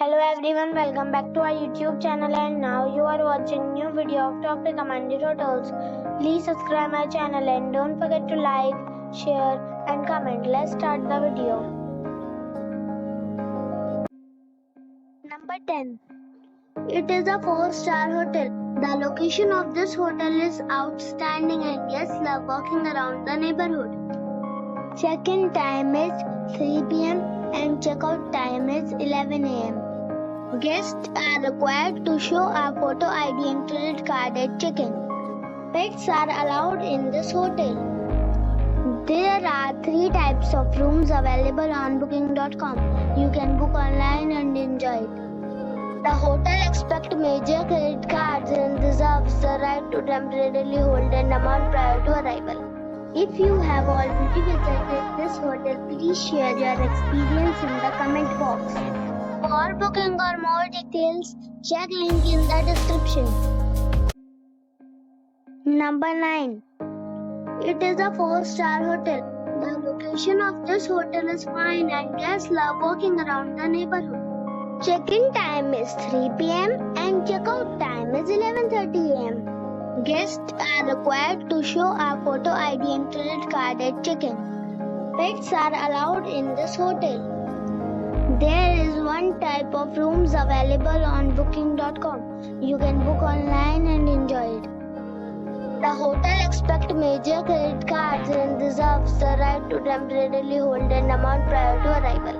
Hello everyone, welcome back to our YouTube channel, and now you are watching new video of top recommended hotels. Please subscribe my channel and don't forget to like, share and comment. Let's start the video. Number 10. It is a 4-star hotel. The location of this hotel is outstanding and guests love walking around the neighborhood. Check-in time is 3 p.m. and check-out time is 11 a.m. Guests are required to show a photo ID and credit card at check-in. Pets are allowed in this hotel. There are 3 types of rooms available on booking.com. You can book online and enjoy it. The hotel accepts major credit cards and reserves the right to temporarily hold an amount prior to arrival. If you have already visited this hotel, please share your experience in the comment box. For booking or more details, check link in the description. Number 9. It is a 4-star hotel. The location of this hotel is fine and guests love walking around the neighborhood. Check-in time is 3 p.m. and check-out time is 11:30 a.m. Guests are required to show a photo ID and credit card at check-in. Pets are allowed in this hotel. There is 1 type of rooms available on booking.com. You can book online and enjoy it. The hotel accepts major credit cards and reserves the right to temporarily hold an amount prior to arrival.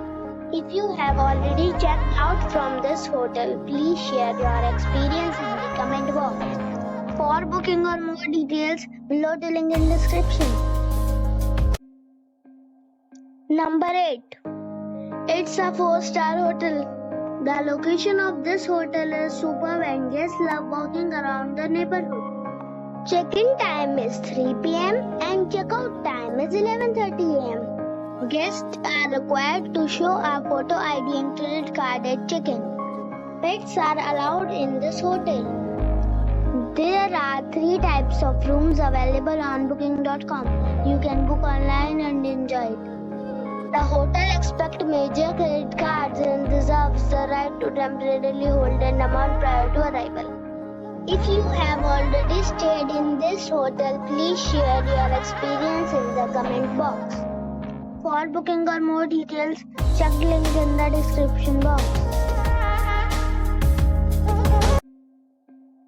If you have already checked out from this hotel, please share your experience in the comment box. For booking or more details, below the link in description. Number 8. It's a 4-star hotel. The location of this hotel is superb and guests love walking around the neighborhood. Check-in time is 3 p.m. and check-out time is 11:30 a.m. Guests are required to show a photo ID and credit card at check-in. Pets are allowed in this hotel. There are 3 types of rooms available on booking.com. You can book online and enjoy it. The hotel accepts major credit cards and reserves the right to temporarily hold an amount prior to arrival. If you have already stayed in this hotel, please share your experience in the comment box. For booking or more details, check the link in the description box.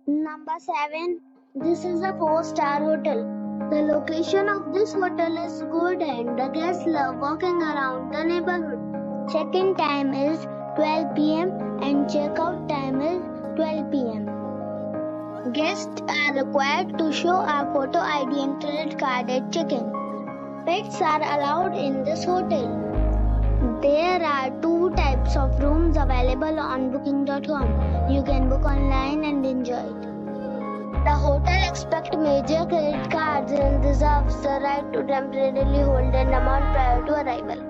Number 7. This is a 4-star hotel. The location of this hotel is good and the guests love walking around the neighborhood. Check-in time is 12 p.m. and check-out time is 12 p.m. Guests are required to show a photo ID and credit card at check-in. Pets are allowed in this hotel. There are 2 types of rooms available on booking.com. You can book online and enjoy it. The hotel accepts major credit cards and reserves the right to temporarily hold an amount prior to arrival.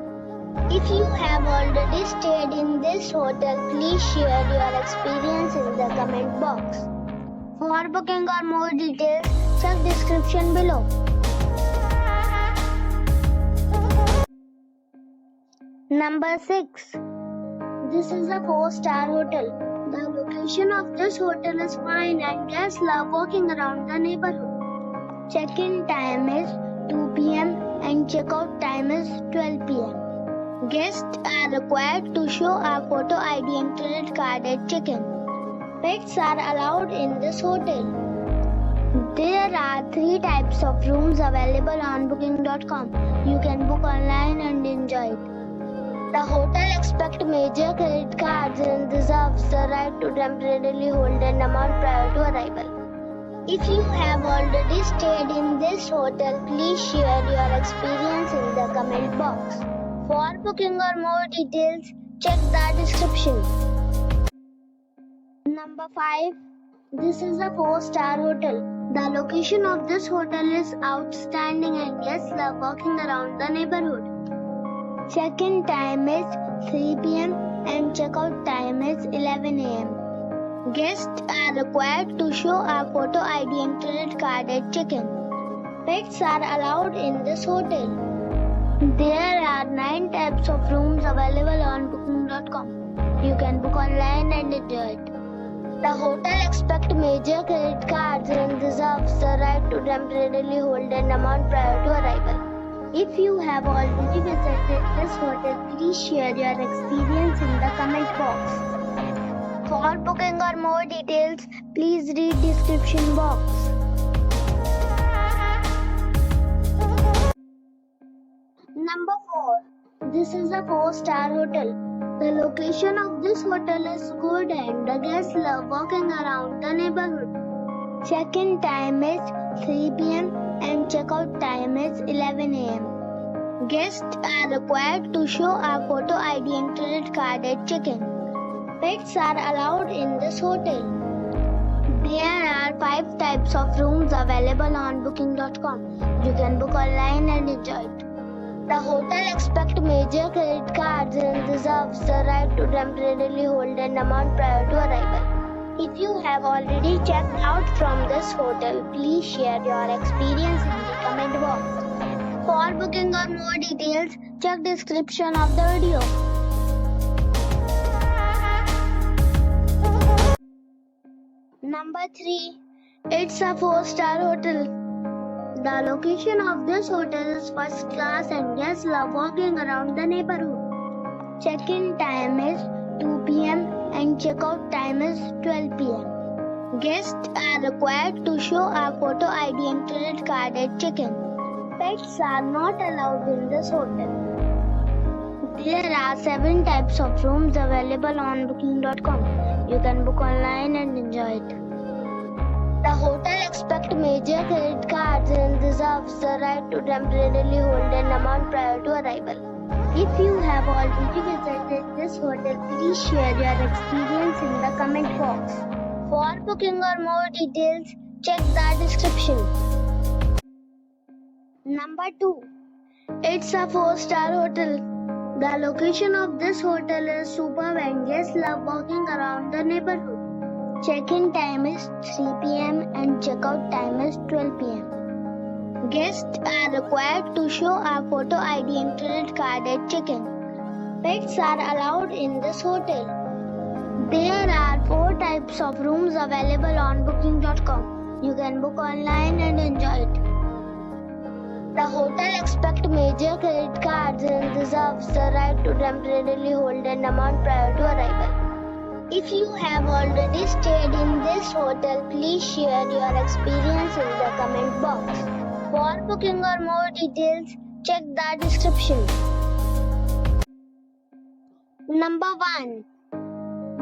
If you have already stayed in this hotel, please share your experience in the comment box. For booking or more details, check description below. Number 6. This is a 4-star hotel. The location of this hotel is fine and guests love walking around the neighborhood. Check-in time is 2 p.m. and check-out time is 12 p.m. Guests are required to show a photo ID and credit card at check-in. Pets are allowed in this hotel. There are 3 types of rooms available on booking.com. You can book online and enjoy it. The hotel accepts major credit cards and reserves the right to temporarily hold an amount prior to arrival. If you have already stayed in this hotel, please share your experience in the comment box. For booking or more details, check the description. Number 5. This is a 4-star hotel. The location of this hotel is outstanding and guests love walking around the neighborhood. Check-in time is 3 p.m. and check-out time is 11 a.m. Guests are required to show a photo ID and credit card at check-in. Pets are allowed in this hotel. There are 9 types of rooms available on booking.com. You You can book online and enjoy it. The hotel expects major credit cards and reserves the right to temporarily hold an amount prior to arrival. If you have already visited this hotel, please share your experience in the comment box. For booking or more details, please read description box. Number 4. This is a 4-star hotel. The location of this hotel is good and the guests love walking around the neighborhood. Check-in time is 3 p.m. and check-out time is 11 a.m. Guests are required to show a photo ID and credit card at check-in. Pets are allowed in this hotel. There are 5 types of rooms available on booking.com. You can book online and enjoy it. The hotel expects major credit cards and reserves the right to temporarily hold an amount prior to arrival. If you have already checked out from this hotel, please share your experience in the comment box. For booking or more details, check description of the video. Number 3. It's a 4-star hotel. The location of this hotel is first class and guests love walking around the neighborhood. Check-in time is 2 p.m. and check-out time is 12 p.m. Guests are required to show a photo ID and credit card at check-in. Pets are not allowed in this hotel. There are 7 types of rooms available on booking.com. You can book online and enjoy it. The hotel expects major credit cards and reserves the right to temporarily hold an amount prior to arrival. If you have already visited this hotel, please share your experience in the comment box. For booking or more details, check the description. Number 2. It's a 4-star hotel. The location of this hotel is superb and guests love walking around the neighborhood. Check-in time is 3 p.m. and check-out time is 12 p.m. Guests are required to show a photo ID and credit card at check-in. Pets are allowed in this hotel. There are 4 types of rooms available on booking.com. You can book online and enjoy it. The hotel expects major credit cards and reserves the right to temporarily hold an amount prior to arrival. If you have already stayed in this hotel, please share your experience in the comment box. For booking or more details, check the description. Number 1.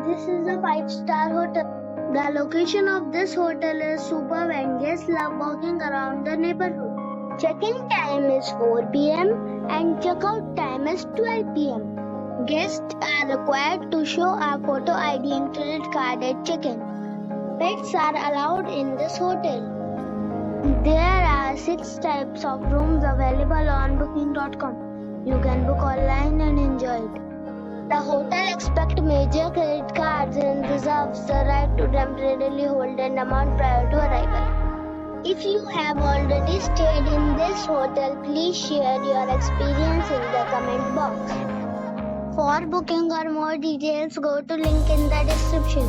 This is a 5-star hotel. The location of this hotel is superb and guests love walking around the neighborhood. Check-in time is 4 p.m. and check-out time is 12 p.m. Guests are required to show a photo ID and credit card at check-in. Pets are allowed in this hotel. There are 6 types of rooms available on booking.com. You can book online and enjoy it. The hotel expects major credit cards and reserves the right to temporarily hold an amount prior to arrival. If you have already stayed in this hotel, please share your experience in the comment box. For booking or more details, go to link in the description.